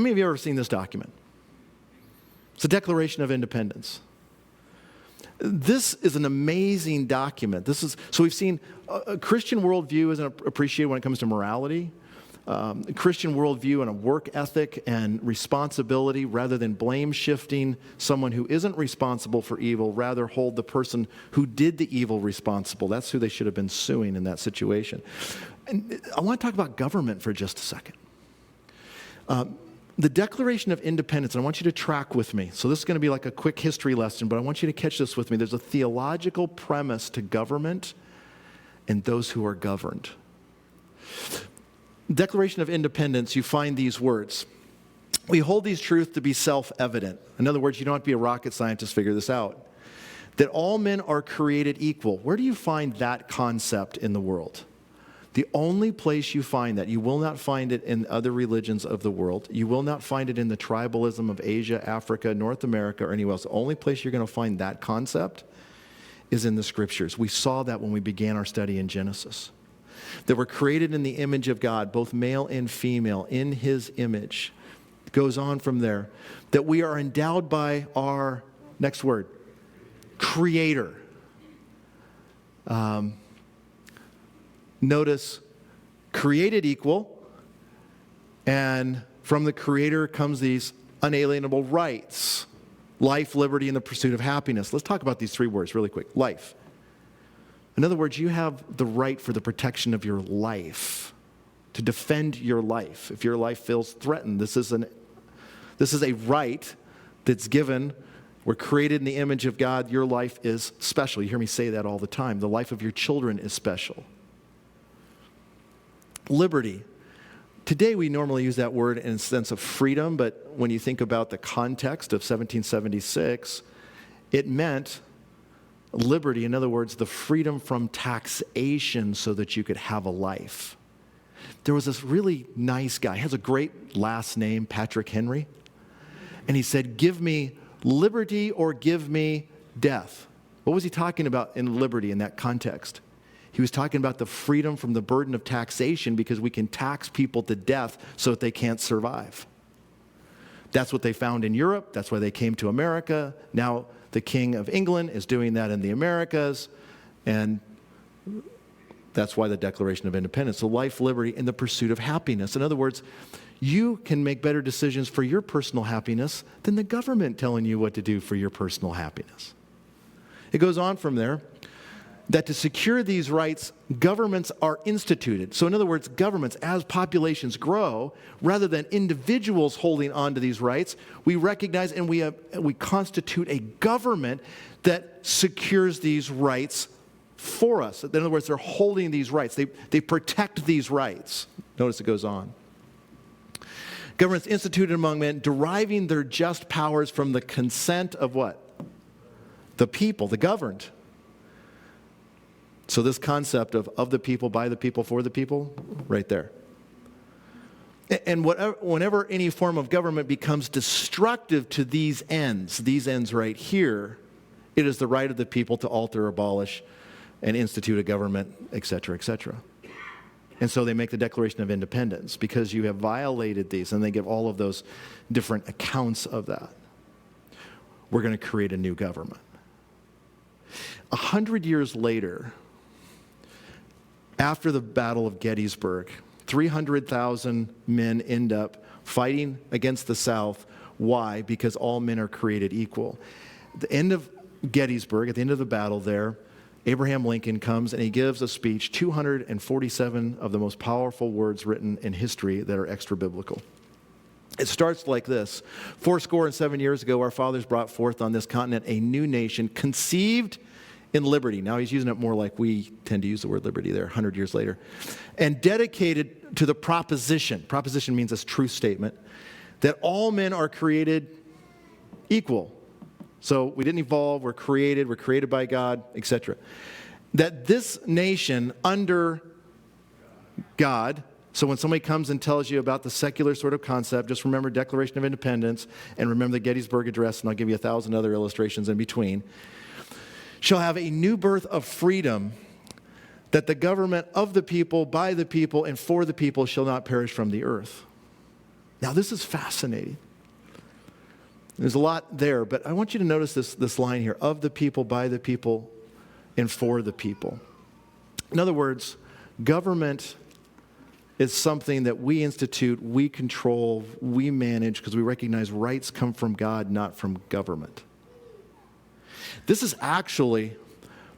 How many of you have ever seen this document? It's the Declaration of Independence. This is an amazing document. So we've seen a Christian worldview isn't appreciated when it comes to morality. A Christian worldview and a work ethic and responsibility rather than blame shifting someone who isn't responsible for evil, rather hold the person who did the evil responsible. That's who they should have been suing in that situation. And I want to talk about government for just a second. The Declaration of Independence, and I want you to track with me. So this is going to be like a quick history lesson, but I want you to catch this with me. There's a theological premise to government and those who are governed. Declaration of Independence, you find these words. We hold these truths to be self-evident. In other words, you don't have to be a rocket scientist to figure this out. That all men are created equal. Where do you find that concept in the world? The only place you find that, you will not find it in other religions of the world. You will not find it in the tribalism of Asia, Africa, North America, or anywhere else. The only place you're going to find that concept is in the Scriptures. We saw that when we began our study in Genesis. That we're created in the image of God, both male and female, in His image. It goes on from there. That we are endowed by our, next word, Creator. Notice, created equal, and from the Creator comes these unalienable rights. Life, liberty, and the pursuit of happiness. Let's talk about these three words really quick. Life. In other words, you have the right for the protection of your life, to defend your life. If your life feels threatened, this is a right that's given. We're created in the image of God. Your life is special. You hear me say that all the time. The life of your children is special. Liberty. Today we normally use that word in a sense of freedom, but when you think about the context of 1776, it meant liberty, in other words, the freedom from taxation so that you could have a life. There was this really nice guy. He has a great last name, Patrick Henry. And he said, give me liberty or give me death. What was he talking about in liberty in that context? He was talking about the freedom from the burden of taxation because we can tax people to death so that they can't survive. That's what they found in Europe. That's why they came to America. Now the King of England is doing that in the Americas. And that's why the Declaration of Independence. So life, liberty, and the pursuit of happiness. In other words, you can make better decisions for your personal happiness than the government telling you what to do for your personal happiness. It goes on from there. That to secure these rights, governments are instituted. So in other words, governments, as populations grow, rather than individuals holding on to these rights, we recognize and we constitute a government that secures these rights for us. In other words, they're holding these rights. They protect these rights. Notice it goes on. Governments instituted among men, deriving their just powers from the consent of what? The people, the governed. So this concept of the people, by the people, for the people, right there. And whenever any form of government becomes destructive to these ends right here, it is the right of the people to alter, abolish, and institute a government, etc., etc. And so they make the Declaration of Independence because you have violated these, and they give all of those different accounts of that. We're going to create a new government. 100 years later, after the Battle of Gettysburg, 300,000 men end up fighting against the South. Why? Because all men are created equal. At the end of Gettysburg, at the end of the battle there, Abraham Lincoln comes and he gives a speech, 247 of the most powerful words written in history that are extra-biblical. It starts like this. 7 years ago, our fathers brought forth on this continent a new nation conceived in liberty. Now he's using it more like we tend to use the word liberty there 100 years later. And dedicated to the proposition. Proposition means a truth statement. That all men are created equal. So we didn't evolve, we're created by God, etc. That this nation under God, so when somebody comes and tells you about the secular sort of concept, just remember Declaration of Independence and remember the Gettysburg Address, and I'll give you 1,000 other illustrations in between, shall have a new birth of freedom, that the government of the people, by the people, and for the people shall not perish from the earth. Now, this is fascinating. There's a lot there, but I want you to notice this line here, of the people, by the people, and for the people. In other words, government is something that we institute, we control, we manage, because we recognize rights come from God, not from government. This is actually,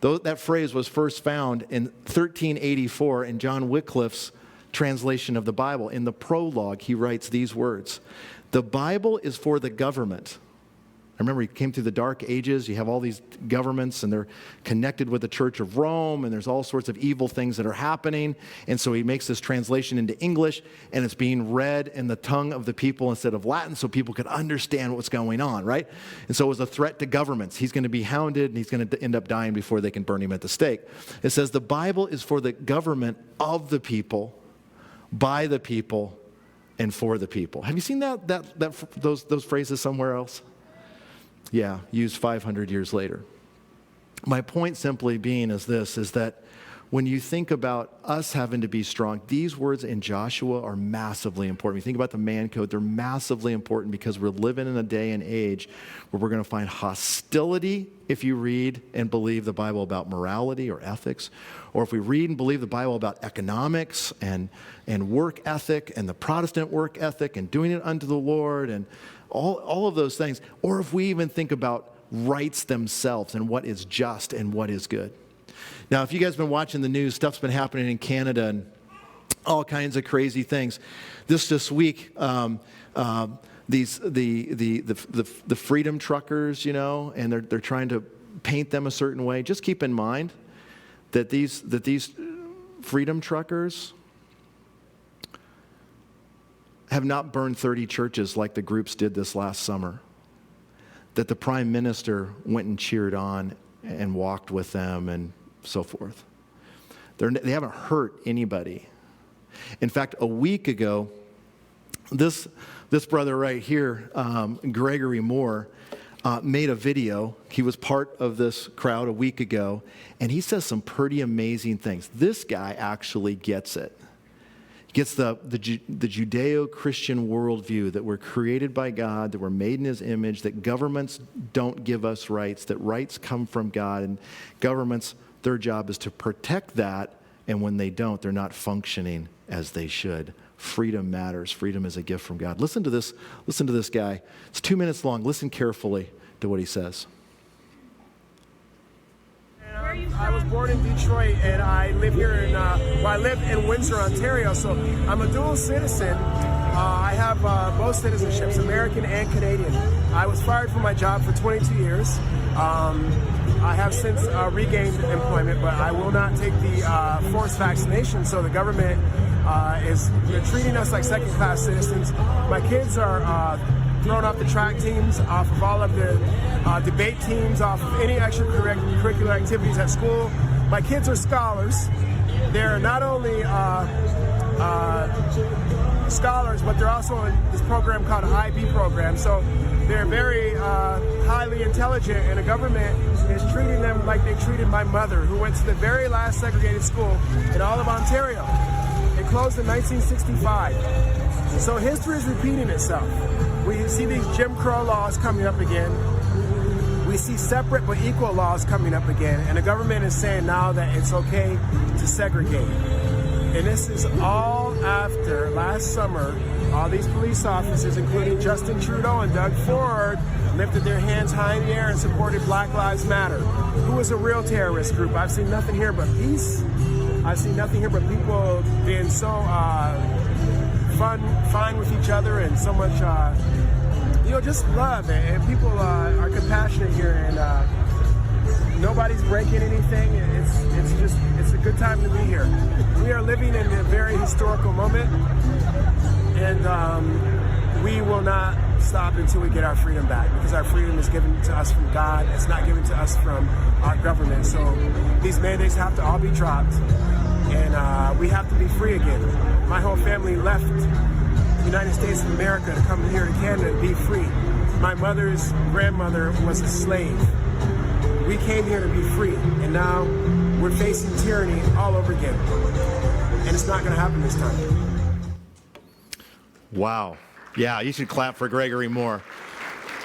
though that phrase was first found in 1384 in John Wycliffe's translation of the Bible. In the prologue, he writes these words: "The Bible is for the government." I remember he came through the Dark Ages. You have all these governments, and they're connected with the Church of Rome, and there's all sorts of evil things that are happening. And so he makes this translation into English, and it's being read in the tongue of the people instead of Latin, so people could understand what's going on, right? And so it was a threat to governments. He's going to be hounded, and he's going to end up dying before they can burn him at the stake. It says the Bible is for the government of the people, by the people, and for the people. Have you seen those phrases somewhere else? Yeah, used 500 years later. My point simply being is that when you think about us having to be strong, these words in Joshua are massively important. When you think about the man code, they're massively important because we're living in a day and age where we're going to find hostility if you read and believe the Bible about morality or ethics, or if we read and believe the Bible about economics and work ethic and the Protestant work ethic and doing it unto the Lord and all of those things, or if we even think about rights themselves and what is just and what is good. Now, if you guys have been watching the news, stuff's been happening in Canada and all kinds of crazy things. This week, the freedom truckers, and they're trying to paint them a certain way. Just keep in mind that these freedom truckers have not burned 30 churches like the groups did this last summer. That the prime minister went and cheered on and walked with them and so forth. They haven't hurt anybody. In fact, a week ago, this brother right here, Gregory Moore, made a video. He was part of this crowd a week ago, and he says some pretty amazing things. This guy actually gets it. Gets the Judeo-Christian worldview that we're created by God, that we're made in His image, that governments don't give us rights, that rights come from God, and governments, their job is to protect that, and when they don't, they're not functioning as they should. Freedom matters. Freedom is a gift from God. Listen to this guy. It's 2 minutes long. Listen carefully to what he says. I was born in Detroit, and I live here I live in Windsor, Ontario, so I'm a dual citizen. I have both citizenships, American and Canadian. I was fired from my job for 22 years. I have since regained employment, but I will not take the forced vaccination, so the government is treating us like second-class citizens. My kids are thrown off the track teams, off of all of the debate teams, off of any extracurricular activities at school. My kids are scholars. They're not only scholars, but they're also in this program called IB program. So they're very highly intelligent, and the government is treating them like they treated my mother, who went to the very last segregated school in all of Ontario. It closed in 1965. So history is repeating itself. We see these Jim Crow laws coming up again. We see separate but equal laws coming up again. And the government is saying now that it's okay to segregate. And this is all after last summer, all these police officers, including Justin Trudeau and Doug Ford, lifted their hands high in the air and supported Black Lives Matter, who is a real terrorist group. I've seen nothing here but peace. I've seen nothing here but people being so fine with each other, and so much, just love. And people are compassionate here, and nobody's breaking anything. It's a good time to be here. We are living in a very historical moment, and we will not stop until we get our freedom back, because our freedom is given to us from God. It's not given to us from our government. So these mandates have to all be dropped, and we have to be free again. My whole family left the United States of America to come here to Canada to be free. My mother's grandmother was a slave. We came here to be free, and now we're facing tyranny all over again. And it's not going to happen this time. Wow. Yeah, you should clap for Gregory Moore.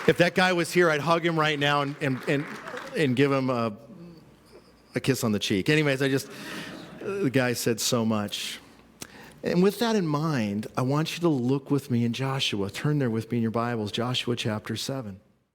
If that guy was here, I'd hug him right now and give him a kiss on the cheek. Anyways, the guy said so much. And with that in mind, I want you to look with me in Joshua. Turn there with me in your Bibles, Joshua chapter 7.